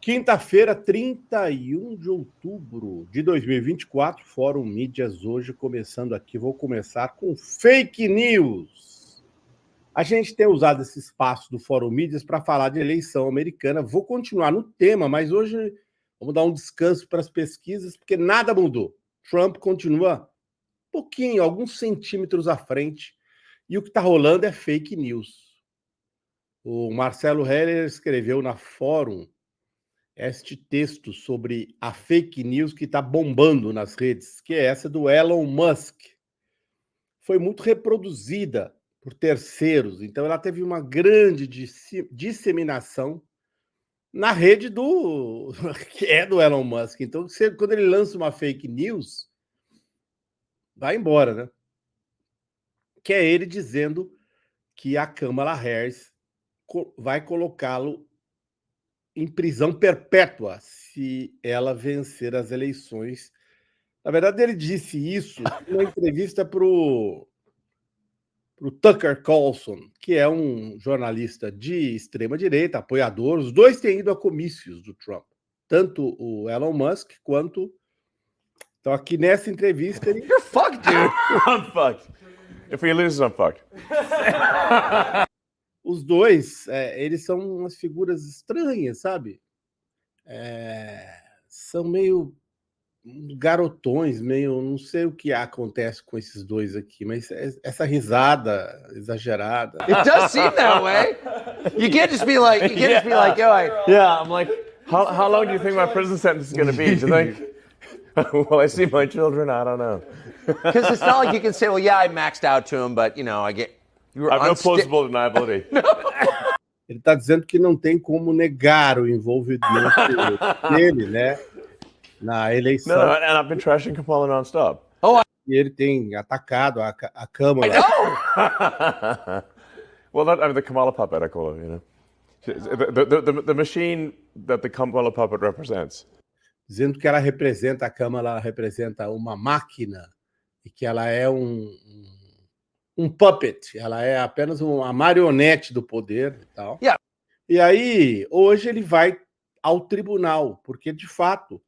Quinta-feira, 31 de outubro de 2024, Fórum Mídias hoje começando aqui. Vou começar com fake news. A gente tem usado esse espaço do Fórum Mídias para falar de eleição americana. Vou continuar no tema, mas hoje vamos dar um descanso para as pesquisas, porque nada mudou. Trump continua pouquinho, alguns centímetros à frente, e o que está rolando é fake news. O Marcelo Heller escreveu na Fórum este texto sobre a fake news que está bombando nas redes, que é essa do Elon Musk. Foi muito reproduzida por terceiros, então ela teve uma grande disseminação na rede que é do Elon Musk. Então, quando ele lança uma fake news, vai embora, né? Que é ele dizendo que a Kamala Harris vai colocá-lo em prisão perpétua se ela vencer as eleições. Na verdade, ele disse isso numa entrevista para o Tucker Carlson, que é um jornalista de extrema-direita, apoiador. Os dois têm ido a comícios do Trump, tanto o Elon Musk quanto... Então, aqui nessa entrevista... You're fucked, dude. I'm fucked. If we lose, I'm fucked. Os dois, eles são umas figuras estranhas, sabe? São meio garotões, meio... Não sei o que acontece com esses dois aqui, mas essa risada exagerada... It does seem that way. You can't just be like, Yeah, I'm like, how long do you think my prison sentence is going to be? Do you think? Will I see my children? I don't know. Because it's not like you can say, well, yeah, I maxed out to him, but, you know, I have no plausible deniability. Ele está dizendo que não tem como negar o envolvimento dele, né, na eleição. No, and I've been trashing Kamala nonstop. E ele tem atacado a Câmara. Well, the Kamala puppet, I call it, you know. The machine that the Kamala puppet represents. Dizendo que ela representa, a Câmara representa uma máquina e que ela é um puppet, ela é apenas uma marionete do poder e tal. Yeah. E aí, hoje ele vai ao tribunal, porque, de fato,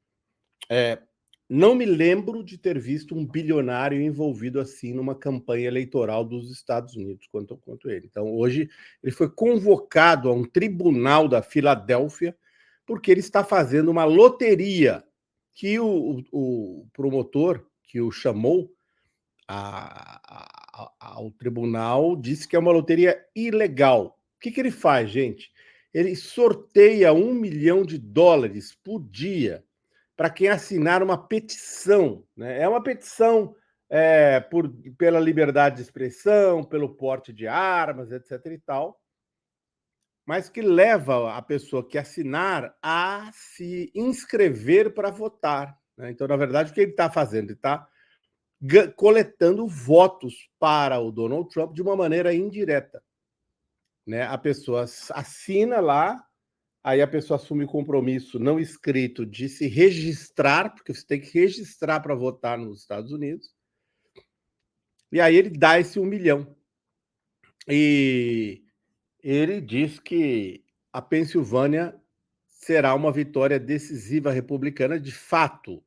não me lembro de ter visto um bilionário envolvido assim numa campanha eleitoral dos Estados Unidos quanto ele. Então, hoje, ele foi convocado a um tribunal da Filadélfia porque ele está fazendo uma loteria que o promotor que o chamou ao tribunal disse que é uma loteria ilegal. O que ele faz, gente? Ele sorteia $1 milhão por dia para quem assinar uma petição, né? É uma petição pela liberdade de expressão, pelo porte de armas, etc. e tal, mas que leva a pessoa que assinar a se inscrever para votar, né? Então, na verdade, o que ele está fazendo? Ele está coletando votos para o Donald Trump de uma maneira indireta, né? A pessoa assina lá, aí a pessoa assume o compromisso não escrito de se registrar, porque você tem que registrar para votar nos Estados Unidos, e aí ele dá esse 1 milhão. E ele diz que a Pensilvânia será uma vitória decisiva republicana. De fato,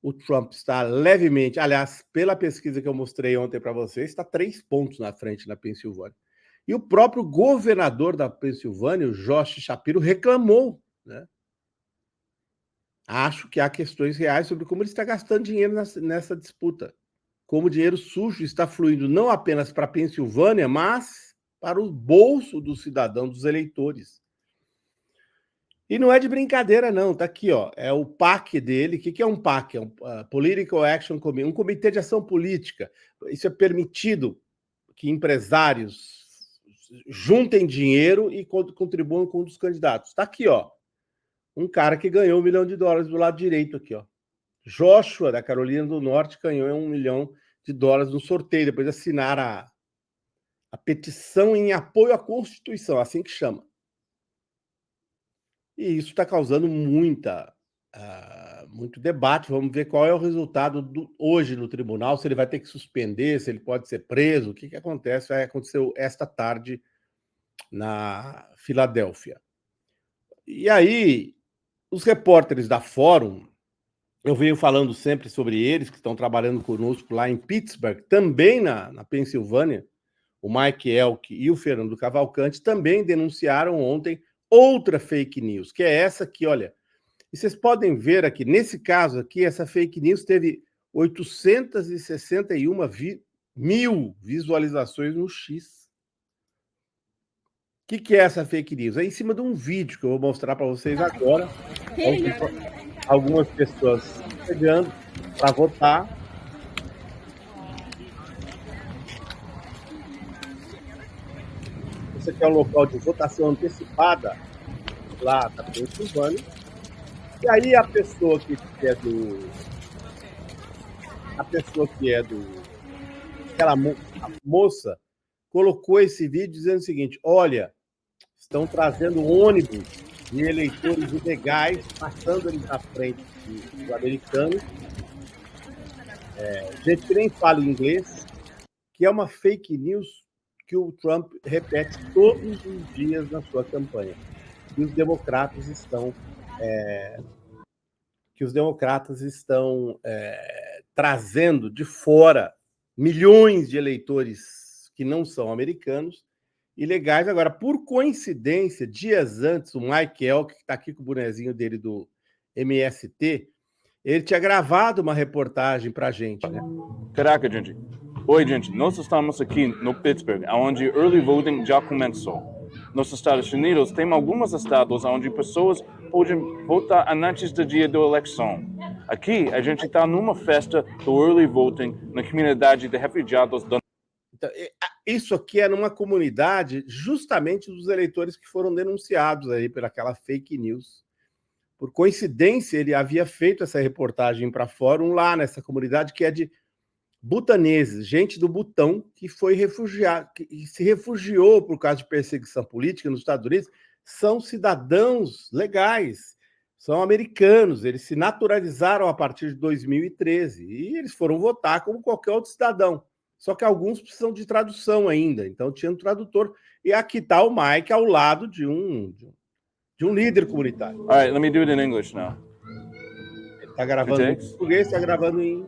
o Trump está levemente... Aliás, pela pesquisa que eu mostrei ontem para vocês, está 3 pontos na frente na Pensilvânia. E o próprio governador da Pensilvânia, o Josh Shapiro, reclamou, né? Acho que há questões reais sobre como ele está gastando dinheiro nessa disputa. Como o dinheiro sujo está fluindo não apenas para a Pensilvânia, mas para o bolso do cidadão, dos eleitores. E não é de brincadeira, não. Tá aqui, ó. É o PAC dele. O que é um PAC? É um Political Action Committee, um comitê de ação política. Isso é permitido que empresários juntem dinheiro e contribuam com um dos candidatos. Tá aqui, ó. Um cara que ganhou $1 milhão do lado direito aqui, ó. Joshua, da Carolina do Norte, ganhou $1 milhão no sorteio, depois de assinar a petição em apoio à Constituição, assim que chama. E isso está causando muito debate. Vamos ver qual é o resultado hoje no tribunal, se ele vai ter que suspender, se ele pode ser preso, o que acontece. Aconteceu esta tarde na Filadélfia. E aí, Os repórteres da Fórum, eu venho falando sempre sobre eles, que estão trabalhando conosco lá em Pittsburgh, também na Pensilvânia, o Mike Elk e o Fernando Cavalcante também denunciaram ontem outra fake news, que é essa aqui, olha. E vocês podem ver aqui, nesse caso aqui, essa fake news teve 861 mil visualizações no X. O que é essa fake news? É em cima de um vídeo que eu vou mostrar para vocês agora. Algumas pessoas chegando para votar. Esse aqui é um local de votação antecipada lá da Pensilvânia. E aí a pessoa que é do... Aquela moça colocou esse vídeo dizendo o seguinte: olha, estão trazendo ônibus de eleitores ilegais, passando eles na frente dos americanos. Gente que nem fala inglês, que é uma fake news que o Trump repete todos os dias na sua campanha. E os democratas estão trazendo de fora milhões de eleitores que não são americanos, ilegais. Agora, por coincidência, dias antes, o Mike Elk, que está aqui com o bonezinho dele do MST, ele tinha gravado uma reportagem para a gente, né? Caraca, gente. Oi, gente. Nós estamos aqui no Pittsburgh, onde early voting já começou. Nos Estados Unidos, tem alguns estados onde pessoas podem votar antes do dia da eleição. Aqui, a gente está numa festa do early voting na comunidade de refugiados da... Então, isso aqui é numa comunidade justamente dos eleitores que foram denunciados aí por aquela fake news. Por coincidência, ele havia feito essa reportagem para Fórum lá nessa comunidade que é de butaneses, gente do Butão que foi refugiado, que se refugiou por causa de perseguição política nos Estados Unidos, são cidadãos legais, são americanos, eles se naturalizaram a partir de 2013 e eles foram votar como qualquer outro cidadão. Só que alguns precisam de tradução ainda, então tinha um tradutor. E aqui está o Mike ao lado de um líder comunitário. All right, let me do it in English now. Ele está gravando em português, está gravando em...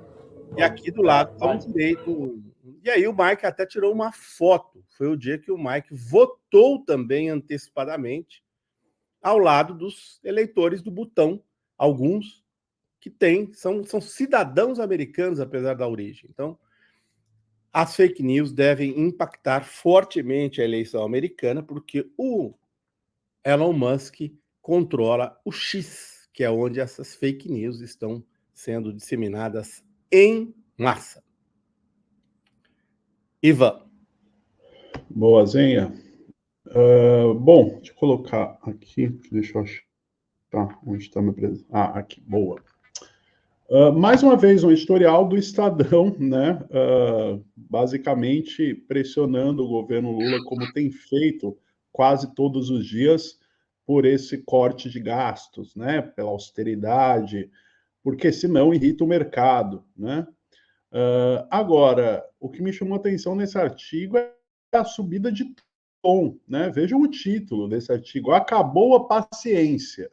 E aqui do lado está o direito. E aí o Mike até tirou uma foto. Foi o dia que o Mike votou também antecipadamente ao lado dos eleitores do Butão, alguns que são cidadãos americanos, apesar da origem. Então, as fake news devem impactar fortemente a eleição americana, porque o Elon Musk controla o X, que é onde essas fake news estão sendo disseminadas em massa. Ivan. Boazinha. Bom, deixa eu colocar aqui, deixa eu achar onde está meu presidente. Aqui, boa. Mais uma vez, um editorial do Estadão, né? Basicamente pressionando o governo Lula, como tem feito quase todos os dias, por esse corte de gastos, né? Pela austeridade, porque senão irrita o mercado, né? Agora, o que me chamou a atenção nesse artigo é a subida de tom, né? Vejam o título desse artigo: acabou a paciência,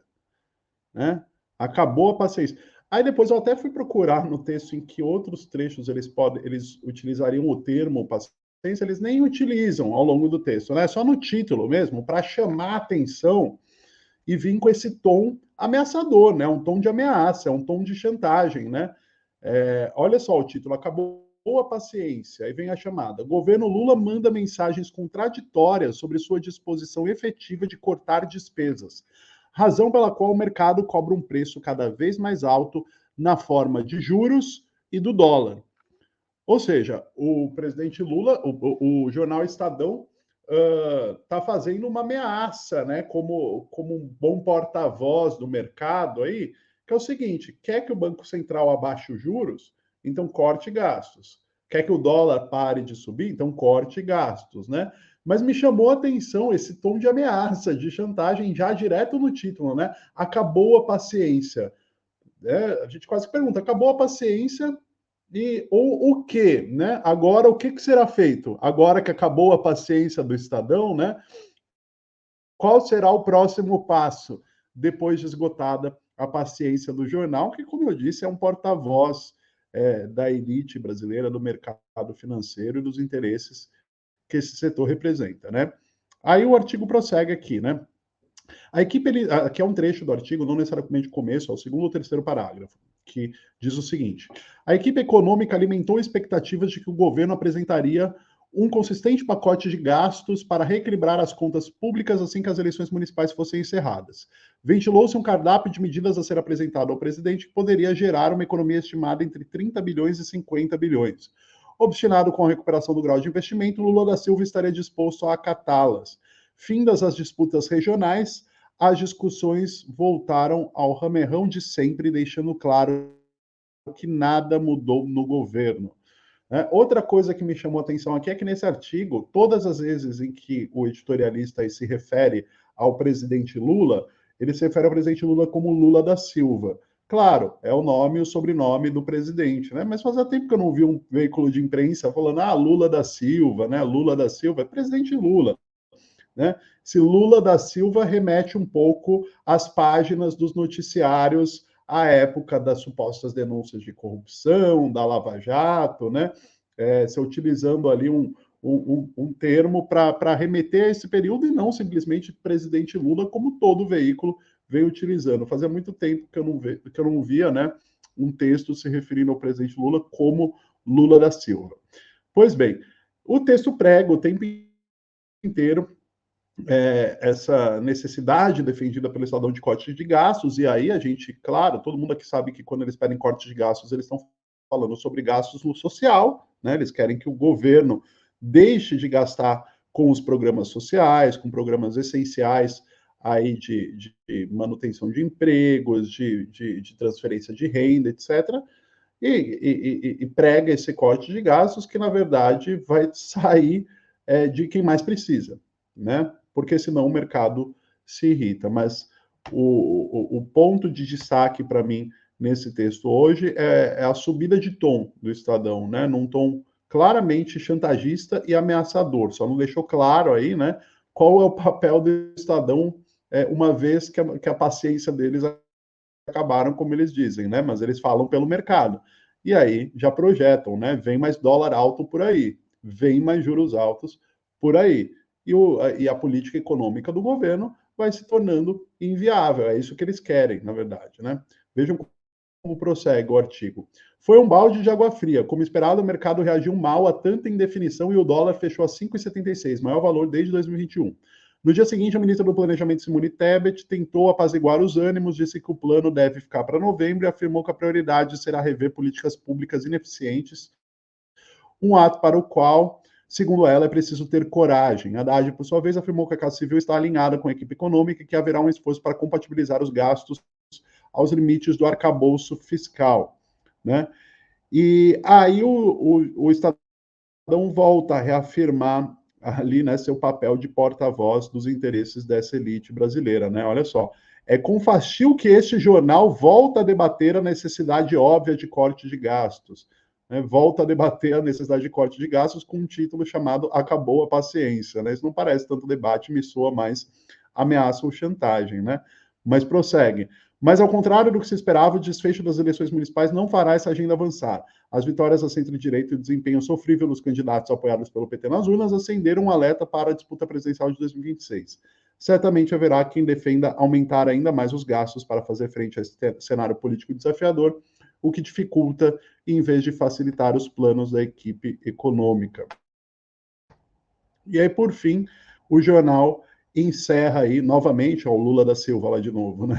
né? Acabou a paciência. Aí depois eu até fui procurar no texto em que outros trechos eles utilizariam o termo paciência, eles nem utilizam ao longo do texto, né? Só no título mesmo, para chamar a atenção e vir com esse tom ameaçador, né? Um tom de ameaça, um tom de chantagem, né? Olha só o título: acabou a paciência. Aí vem a chamada: governo Lula manda mensagens contraditórias sobre sua disposição efetiva de cortar despesas, razão pela qual o mercado cobra um preço cada vez mais alto na forma de juros e do dólar. Ou seja, o presidente Lula, o jornal Estadão, está fazendo uma ameaça, né, como um bom porta-voz do mercado aí, que é o seguinte: quer que o Banco Central abaixe os juros? Então corte gastos. Quer que o dólar pare de subir? Então corte gastos, né? Mas me chamou a atenção esse tom de ameaça, de chantagem, já direto no título, né? Acabou a paciência. A gente quase pergunta: acabou a paciência ou o quê, né? Agora, o que será feito? Agora que acabou a paciência do Estadão, né? Qual será o próximo passo? depois de esgotada a paciência do jornal, que, como eu disse, é um porta-voz da elite brasileira, do mercado financeiro e dos interesses que esse setor representa, né? Aí o artigo prossegue aqui, né? A equipe, aqui é um trecho do artigo, não necessariamente o começo, é o segundo ou terceiro parágrafo, que diz o seguinte: a equipe econômica alimentou expectativas de que o governo apresentaria um consistente pacote de gastos para reequilibrar as contas públicas assim que as eleições municipais fossem encerradas. Ventilou-se um cardápio de medidas a ser apresentado ao presidente que poderia gerar uma economia estimada entre 30 bilhões e 50 bilhões. Obstinado com a recuperação do grau de investimento, Lula da Silva estaria disposto a acatá-las. Findas as disputas regionais, as discussões voltaram ao ramerrão de sempre, deixando claro que nada mudou no governo. Outra coisa que me chamou a atenção aqui é que nesse artigo, todas as vezes em que o editorialista se refere ao presidente Lula, ele se refere ao presidente Lula como Lula da Silva. Claro, é o nome e o sobrenome do presidente, né? Mas fazia tempo que eu não vi um veículo de imprensa falando, Lula da Silva, né? Lula da Silva, é presidente Lula. Né? Se Lula da Silva remete um pouco às páginas dos noticiários à época das supostas denúncias de corrupção, da Lava Jato, né? Se utilizando ali um termo para remeter a esse período e não simplesmente presidente Lula, como todo veículo vem utilizando. Fazia muito tempo que eu não via, né, um texto se referindo ao presidente Lula como Lula da Silva. Pois bem, o texto prega o tempo inteiro essa necessidade defendida pelo Estadão de cortes de gastos, e aí a gente, claro, todo mundo aqui sabe que quando eles pedem cortes de gastos, eles estão falando sobre gastos no social, né? Eles querem que o governo deixe de gastar com os programas sociais, com programas essenciais aí de manutenção de empregos, de transferência de renda, etc., e prega esse corte de gastos que, na verdade, vai sair de quem mais precisa, né? Porque senão o mercado se irrita. Mas o ponto de destaque para mim nesse texto hoje é a subida de tom do Estadão, né? Num tom claramente chantagista e ameaçador. Só não deixou claro aí, né, qual é o papel do Estadão, uma vez que a paciência deles acabaram, como eles dizem, né? Mas eles falam pelo mercado. E aí já projetam, né? Vem mais dólar alto por aí, vem mais juros altos por aí. E a política econômica do governo vai se tornando inviável. É isso que eles querem, na verdade, né? Vejam como prossegue o artigo. Foi um balde de água fria. Como esperado, o mercado reagiu mal a tanta indefinição e o dólar fechou a 5,76, maior valor desde 2021. No dia seguinte, a ministra do Planejamento, Simone Tebet, tentou apaziguar os ânimos, disse que o plano deve ficar para novembro e afirmou que a prioridade será rever políticas públicas ineficientes, um ato para o qual, segundo ela, é preciso ter coragem. Haddad, por sua vez, afirmou que a Casa Civil está alinhada com a equipe econômica e que haverá um esforço para compatibilizar os gastos aos limites do arcabouço fiscal, né? E aí o Estadão volta a reafirmar ali, né, seu papel de porta-voz dos interesses dessa elite brasileira, né? Olha só, é com fastio que este jornal volta a debater a necessidade óbvia de corte de gastos, né? Volta a debater a necessidade de corte de gastos com um título chamado Acabou a Paciência, né? Isso não parece tanto debate, me soa mais ameaça ou chantagem, né? Mas prossegue. Mas, ao contrário do que se esperava, o desfecho das eleições municipais não fará essa agenda avançar. As vitórias da centro-direita e o desempenho sofrível dos candidatos apoiados pelo PT nas urnas acenderam um alerta para a disputa presidencial de 2026. Certamente haverá quem defenda aumentar ainda mais os gastos para fazer frente a esse cenário político desafiador, o que dificulta em vez de facilitar os planos da equipe econômica. E aí, por fim, o jornal encerra aí novamente, o Lula da Silva lá de novo, né?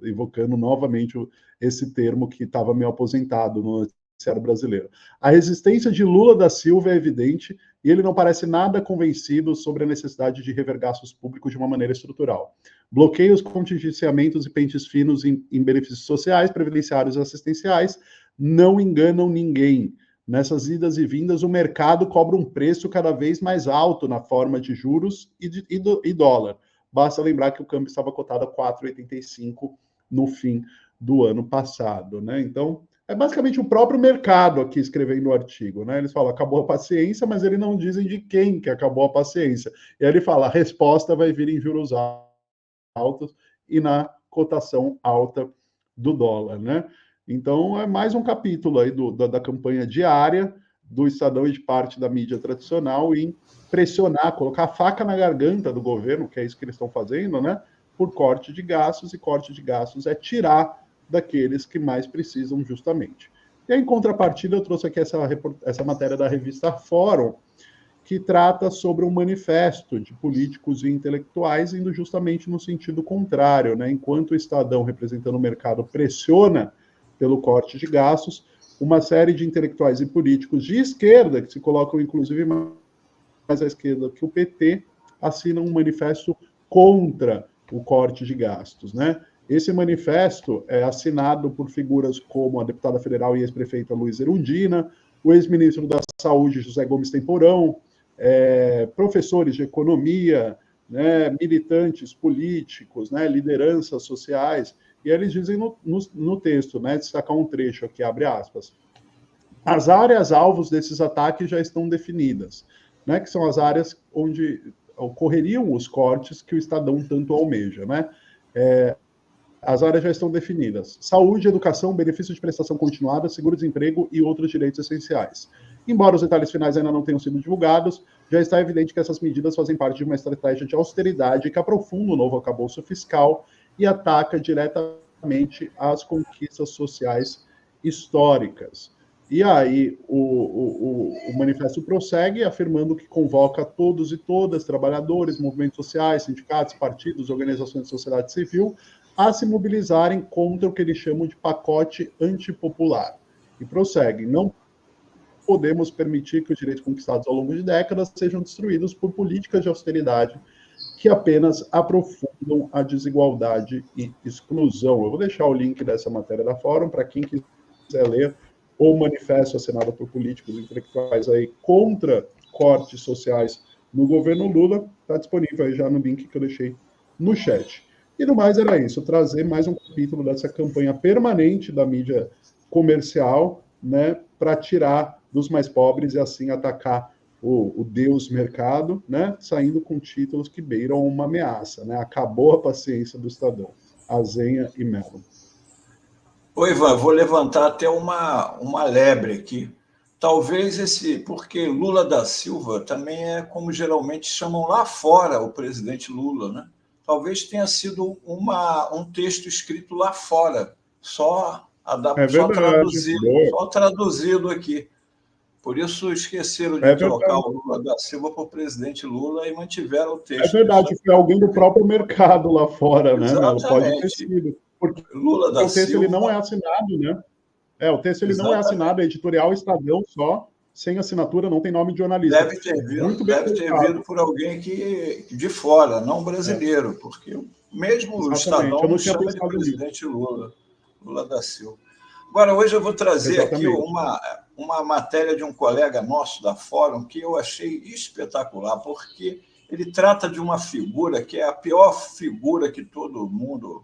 Evocando novamente esse termo que estava meio aposentado no noticiário brasileiro. A resistência de Lula da Silva é evidente e ele não parece nada convencido sobre a necessidade de rever gastos públicos de uma maneira estrutural. Bloqueios, contingenciamentos e pentes finos em benefícios sociais, previdenciários e assistenciais não enganam ninguém. Nessas idas e vindas, o mercado cobra um preço cada vez mais alto na forma de juros e dólar. Basta lembrar que o câmbio estava cotado a 4,85 no fim do ano passado, né? Então, é basicamente o próprio mercado aqui escrevendo o artigo, né? Eles falam, acabou a paciência, mas eles não dizem de quem que acabou a paciência. E aí ele fala, a resposta vai vir em juros altos e na cotação alta do dólar, né? Então, é mais um capítulo aí da campanha diária do Estadão e de parte da mídia tradicional em pressionar, colocar a faca na garganta do governo, que é isso que eles estão fazendo, né? Por corte de gastos, e corte de gastos é tirar daqueles que mais precisam, justamente. E aí, em contrapartida, eu trouxe aqui essa matéria da revista Fórum, que trata sobre um manifesto de políticos e intelectuais indo justamente no sentido contrário, né? Enquanto o Estadão, representando o mercado, pressiona pelo corte de gastos, uma série de intelectuais e políticos de esquerda, que se colocam inclusive mais à esquerda que o PT, assinam um manifesto contra o corte de gastos, né? Esse manifesto é assinado por figuras como a deputada federal e ex-prefeita Luiza Erundina, o ex-ministro da Saúde, José Gomes Temporão, professores de economia, né, militantes políticos, né, lideranças sociais, e eles dizem no texto, né, destacar um trecho aqui, abre aspas, as áreas alvos desses ataques já estão definidas, né, que são as áreas onde ocorreriam os cortes que o Estadão tanto almeja, né? As áreas já estão definidas. Saúde, educação, benefício de prestação continuada, seguro-desemprego e outros direitos essenciais. Embora os detalhes finais ainda não tenham sido divulgados, já está evidente que essas medidas fazem parte de uma estratégia de austeridade que aprofunda o novo arcabouço fiscal e ataca diretamente as conquistas sociais históricas. E aí o manifesto prossegue afirmando que convoca todos e todas, trabalhadores, movimentos sociais, sindicatos, partidos, organizações de sociedade civil, a se mobilizarem contra o que eles chamam de pacote antipopular. E prossegue, não podemos permitir que os direitos conquistados ao longo de décadas sejam destruídos por políticas de austeridade que apenas aprofundam a desigualdade e exclusão. Eu vou deixar o link dessa matéria da Fórum para quem quiser ler o manifesto assinado por políticos intelectuais aí contra cortes sociais no governo Lula. Está disponível aí já no link que eu deixei no chat. E no mais era isso, trazer mais um capítulo dessa campanha permanente da mídia comercial, né, para tirar dos mais pobres e assim atacar o Deus mercado, né, saindo com títulos que beiram uma ameaça, né? Acabou a paciência do Estadão, Azenha e Mello. Oi, Ivan, vou levantar até uma lebre aqui. Talvez porque Lula da Silva também é como geralmente chamam lá fora o presidente Lula, né? Talvez tenha sido um texto escrito lá fora, só traduzido aqui. Por isso esqueceram de trocar o Lula da Silva por presidente Lula e mantiveram o texto. É verdade, foi alguém do próprio mercado lá fora, né, Melo? Pode ter sido. Porque Lula da o texto Silva... ele não é assinado, né? O texto ele não é assinado, é editorial Estadão só, sem assinatura, não tem nome de jornalista. Deve ter vindo por alguém de fora, não brasileiro, porque mesmo o Estadão não chama de presidente Lula da Silva. Agora, hoje eu vou trazer aqui uma matéria de um colega nosso da Fórum que eu achei espetacular, porque ele trata de uma figura que é a pior figura que todo mundo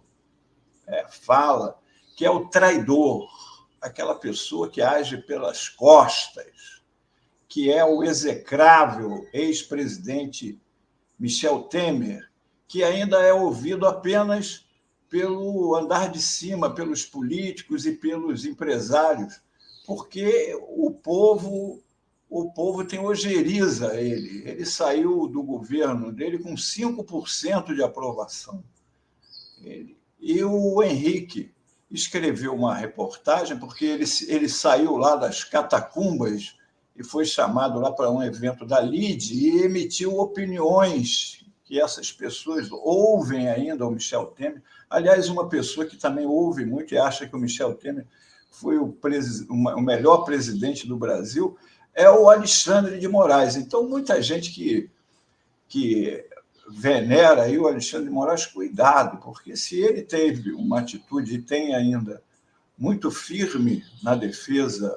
fala, que é o traidor, aquela pessoa que age pelas costas, que é o execrável ex-presidente Michel Temer, que ainda é ouvido apenas pelo andar de cima, pelos políticos e pelos empresários, porque o povo tem ojeriza a ele. Ele saiu do governo dele com 5% de aprovação. E o Henrique escreveu uma reportagem, porque ele saiu lá das catacumbas e foi chamado lá para um evento da LIDE e emitiu opiniões que essas pessoas ouvem ainda o Michel Temer. Aliás, uma pessoa que também ouve muito e acha que o Michel Temer foi o melhor presidente do Brasil é o Alexandre de Moraes. Então, muita gente que venera aí o Alexandre de Moraes, cuidado, porque se ele teve uma atitude e tem ainda muito firme na defesa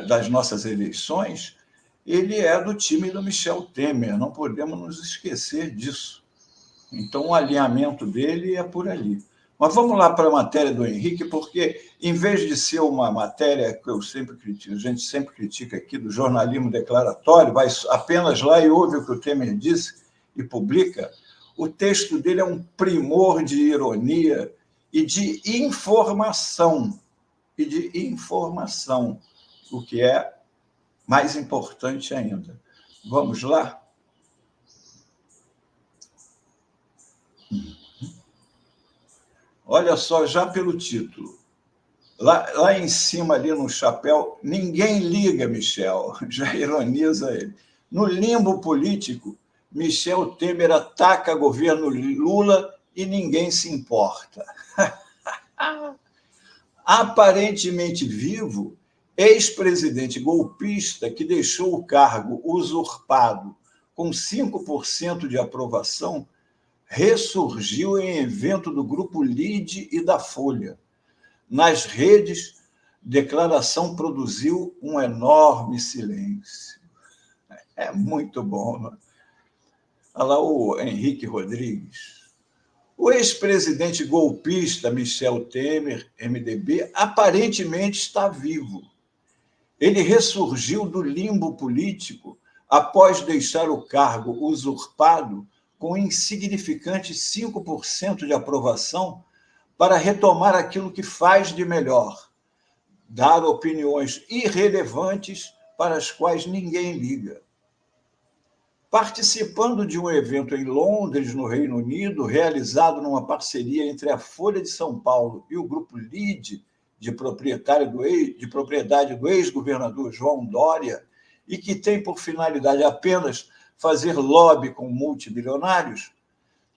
das nossas eleições, ele é do time do Michel Temer, não podemos nos esquecer disso. Então, o alinhamento dele é por ali. Mas vamos lá para a matéria do Henrique, porque, em vez de ser uma matéria que a gente sempre critica aqui, do jornalismo declaratório, vai apenas lá e ouve o que o Temer disse e publica, O texto dele é um primor de ironia e de informação. O que é mais importante ainda. Vamos lá? Olha só, já pelo título. Lá em cima, ali no chapéu, ninguém liga, Michel. Já ironiza ele. No limbo político, Michel Temer ataca governo Lula e ninguém se importa. Aparentemente vivo, ex-presidente golpista que deixou o cargo usurpado com 5% de aprovação, ressurgiu em evento do Grupo Lide e da Folha. Nas redes, declaração produziu um enorme silêncio. É muito bom, né? Olha lá o Henrique Rodrigues. O ex-presidente golpista Michel Temer, MDB, aparentemente está vivo. Ele ressurgiu do limbo político após deixar o cargo usurpado com insignificantes 5% de aprovação para retomar aquilo que faz de melhor, dar opiniões irrelevantes para as quais ninguém liga. Participando de um evento em Londres, no Reino Unido, realizado numa parceria entre a Folha de São Paulo e o Grupo Lide, de propriedade do ex-governador João Dória, e que tem por finalidade apenas fazer lobby com multimilionários,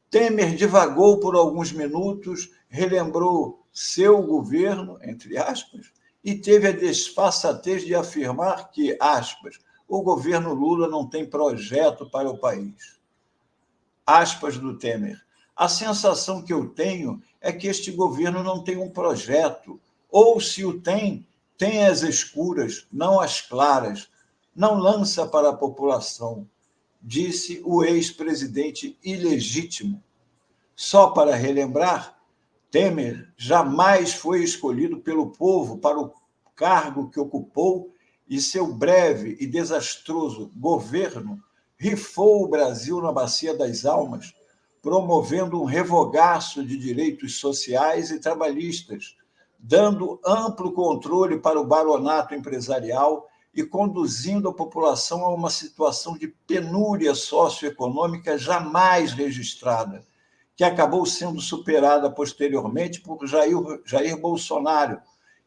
Temer divagou por alguns minutos, relembrou seu governo, entre aspas, e teve a desfaçatez de afirmar que, aspas, o governo Lula não tem projeto para o país. Aspas do Temer. A sensação que eu tenho é que este governo não tem um projeto, ou se o tem, tem as escuras, não as claras, não lança para a população, disse o ex-presidente ilegítimo. Só para relembrar, Temer jamais foi escolhido pelo povo para o cargo que ocupou e seu breve e desastroso governo rifou o Brasil na Bacia das Almas, promovendo um revogaço de direitos sociais e trabalhistas, dando amplo controle para o baronato empresarial e conduzindo a população a uma situação de penúria socioeconômica jamais registrada, que acabou sendo superada posteriormente por Jair Bolsonaro,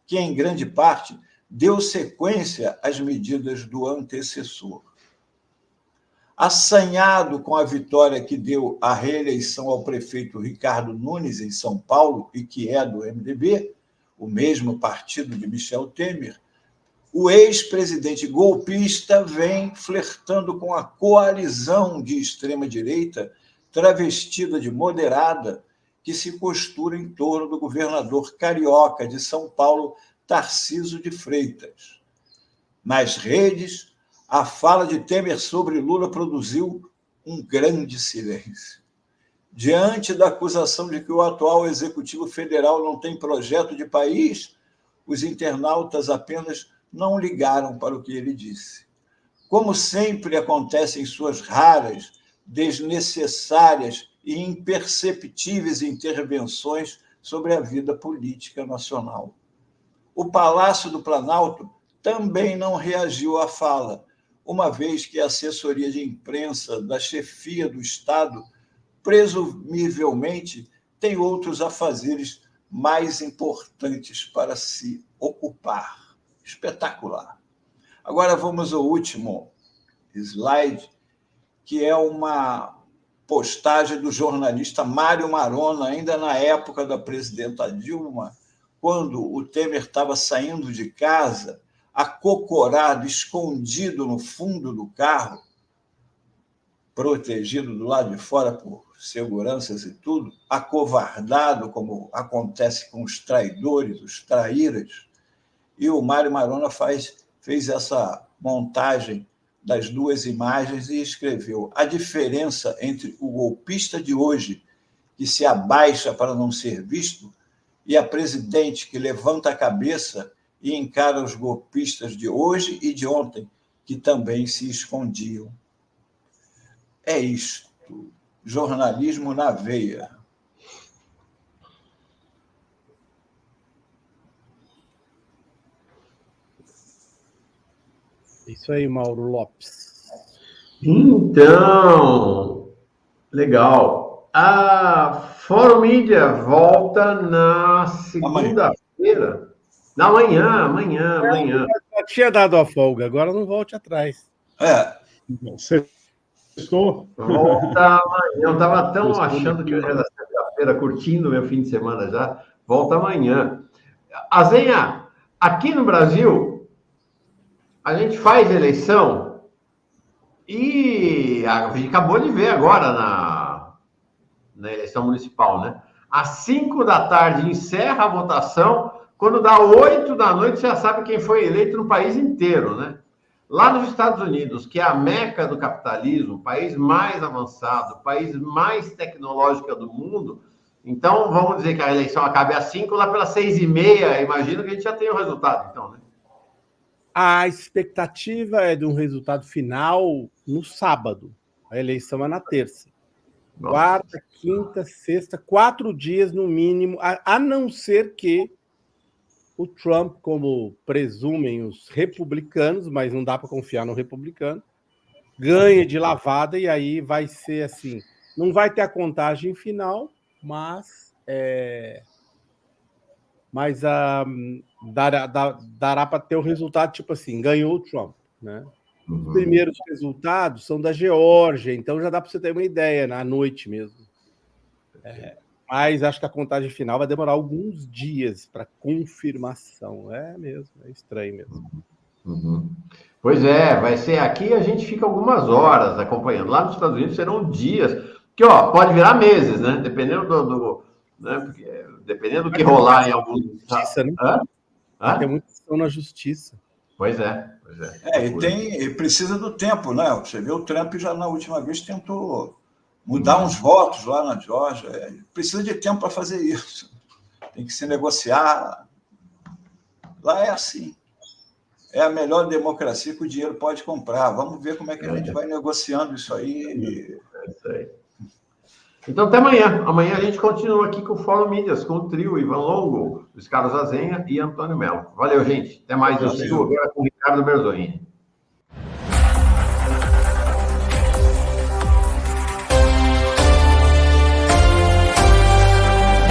que, em grande parte, deu sequência às medidas do antecessor. Assanhado com a vitória que deu a reeleição ao prefeito Ricardo Nunes, em São Paulo, e que é do MDB, o mesmo partido de Michel Temer, o ex-presidente golpista vem flertando com a coalizão de extrema-direita travestida de moderada que se costura em torno do governador carioca de São Paulo, Tarcísio de Freitas. Nas redes, a fala de Temer sobre Lula produziu um grande silêncio. Diante da acusação de que o atual Executivo Federal não tem projeto de país, os internautas apenas não ligaram para o que ele disse. Como sempre acontece em suas raras, desnecessárias e imperceptíveis intervenções sobre a vida política nacional. O Palácio do Planalto também não reagiu à fala, uma vez que a assessoria de imprensa da chefia do Estado, presumivelmente, tem outros afazeres mais importantes para se ocupar. Espetacular. Agora vamos ao último slide, que é uma postagem do jornalista Mário Marona, ainda na época da presidenta Dilma, quando o Temer estava saindo de casa, acocorado, escondido no fundo do carro, protegido do lado de fora por seguranças e tudo, acovardado, como acontece com os traidores, os traíras. E o Mário Marona fez essa montagem das duas imagens e escreveu: a diferença entre o golpista de hoje, que se abaixa para não ser visto, e a presidente que levanta a cabeça e encara os golpistas de hoje e de ontem, que também se escondiam. É isto. jornalismo na veia. Isso aí, Mauro Lopes. Então, legal. A Fórum Mídia volta na segunda-feira. Na amanhã. Já tinha dado a folga, agora não volte atrás. Estou. Volta amanhã. Eu estava tão achando que hoje era sexta-feira, curtindo meu fim de semana já. Volta amanhã. Azenha, aqui no Brasil, a gente faz eleição e a gente acabou de ver agora na eleição municipal, né? Às 5 da tarde encerra a votação, quando dá 8 da noite já sabe quem foi eleito no país inteiro, né? Lá nos Estados Unidos, que é a meca do capitalismo, o país mais avançado, o país mais tecnológico do mundo, então vamos dizer que a eleição acabe às 5, lá pelas 6h30, imagino que a gente já tenha o resultado, então, né? A expectativa é de um resultado final no sábado. A eleição é na terça. Quarta, quinta, sexta, 4 dias no mínimo, a não ser que o Trump, como presumem os republicanos, mas não dá para confiar no republicano, ganha de lavada e aí vai ser assim. Não vai ter a contagem final, mas dará para ter o resultado, tipo assim, ganhou o Trump, né? Os primeiros resultados são da Geórgia, então já dá para você ter uma ideia, à noite mesmo. Mas acho que a contagem final vai demorar alguns dias para confirmação. É mesmo, é estranho mesmo. Pois é, vai ser aqui, a gente fica algumas horas acompanhando. Lá nos Estados Unidos serão dias, que pode virar meses, né? Dependendo né? Porque, dependendo do que rolar em alguns... Justiça, né? Tem muita ação na justiça. Pois é. E precisa do tempo, né? Você vê, o Trump já na última vez tentou mudar uns votos lá na Geórgia. Precisa de tempo para fazer isso. Tem que se negociar. Lá é assim. É a melhor democracia que o dinheiro pode comprar. Vamos ver como é que a gente vai negociando isso aí. É isso aí. Então, até amanhã. Amanhã a gente continua aqui com o Fórum Mídias, com o trio Ivan Longo, Luiz Carlos Azenha e Antônio Melo. Valeu, gente. Até mais. Eu sigo agora com o Ricardo Berzolini.